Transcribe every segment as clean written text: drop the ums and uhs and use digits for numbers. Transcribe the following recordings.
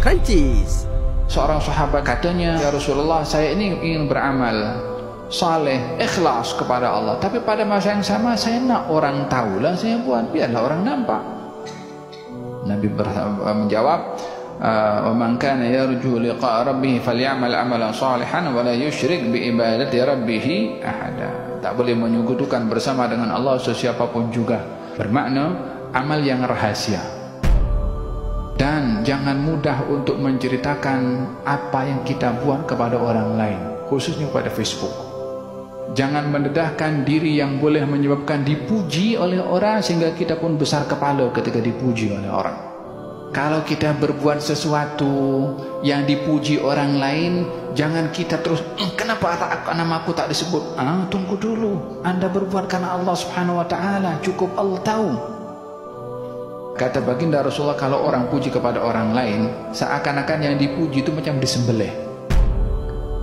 Kancis. Seorang sahabat katanya, "Ya Rasulullah, saya ini ingin beramal saleh, ikhlas kepada Allah, tapi pada masa yang sama saya nak orang tahulah saya buat, biarlah orang nampak." Nabi menjawab, "Wa man kana yarju liqa rabbih falyamal amalan salihan wa la yusyrik bi ibadati rabbih ahada." Tak boleh menyekutukan bersama dengan Allah sesiapapun juga. Bermakna amal yang rahasia. Dan jangan mudah untuk menceritakan apa yang kita buat kepada orang lain, khususnya pada Facebook. Jangan mendedahkan diri yang boleh menyebabkan dipuji oleh orang sehingga kita pun besar kepala ketika dipuji oleh orang. Kalau kita berbuat sesuatu yang dipuji orang lain, jangan kita terus, kenapa nama aku tak disebut? Tunggu dulu, Anda berbuat karena Allah Subhanahu Wa Taala, cukup Allah tahu. Kata baginda Rasulullah, kalau orang puji kepada orang lain, seakan-akan yang dipuji itu macam disembelih.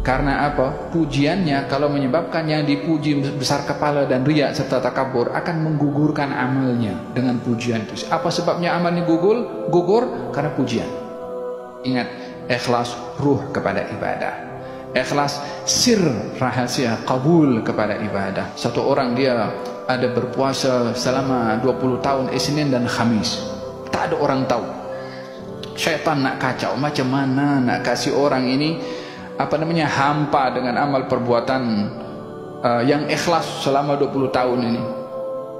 Karena apa? Pujiannya kalau menyebabkan yang dipuji besar kepala dan riak serta takabur, akan menggugurkan amalnya dengan pujian itu. Apa sebabnya amalnya gugur? Karena pujian. Ingat, ikhlas ruh kepada ibadah. Ikhlas sir rahasia kabul kepada ibadah. Satu orang dia ada berpuasa selama 20 tahun Isnin dan Khamis. Tak ada orang tahu. Syaitan nak kacau, macam mana nak kasih orang ini hampa dengan amal perbuatan yang ikhlas selama 20 tahun ini.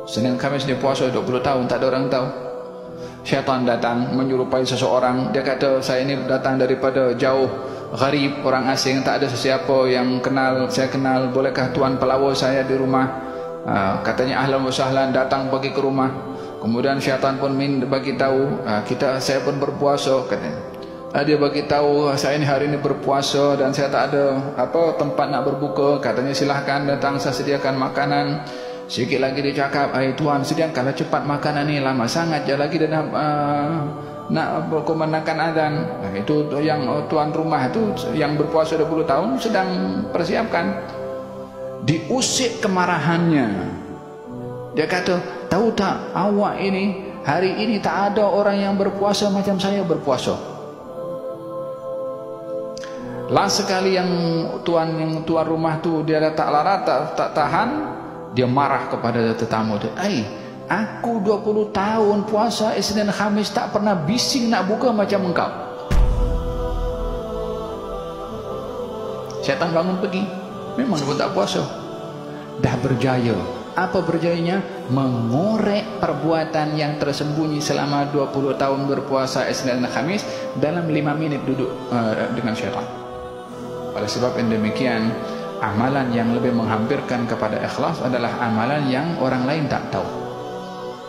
Senin Khamis dia puasa 20 tahun, tak ada orang tahu. Syaitan datang menyerupai seseorang, dia kata, "Saya ini datang daripada jauh, gharib, orang asing, tak ada sesiapa yang saya kenal, bolehkah tuan pelawar saya di rumah?" Katanya, "Ahlan wa sahlan, datang pergi ke rumah." Kemudian syaitan pun bagi tahu, saya pun berpuasa, katanya. Dia bagi tahu, "Saya ini hari ini berpuasa dan saya tak ada tempat nak berbuka." Katanya, "Silahkan datang, saya sediakan makanan." Sikit lagi dia cakap, "Tuan, sediakanlah cepat makanan ni, lama sangat je lagi dia nak berkumandangkan azan." Itu yang tuan rumah itu yang berpuasa 20 tahun sedang persiapkan. Diusik kemarahannya. Dia kata, "Tahu tak, awak ini hari ini tak ada orang yang berpuasa macam saya berpuasa." Last sekali yang tuan rumah tu dia dah tak larat, tak tahan, dia marah kepada tetamu tu. Aku 20 tahun puasa Isnin Khamis tak pernah bising nak buka macam engkau." Syaitan bangun pergi. Memang dia pun tak puasa. Dah berjaya. Apa berjayanya? Mengorek perbuatan yang tersembunyi selama 20 tahun berpuasa Isnin dan Khamis dalam 5 minit duduk dengan syaitan. Oleh sebab yang demikian, amalan yang lebih menghampirkan kepada ikhlas adalah amalan yang orang lain tak tahu.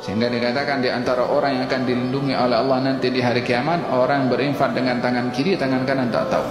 Sehingga dikatakan di antara orang yang akan dilindungi oleh Allah nanti di hari kiamat, orang berinfak dengan tangan kiri, tangan kanan tak tahu.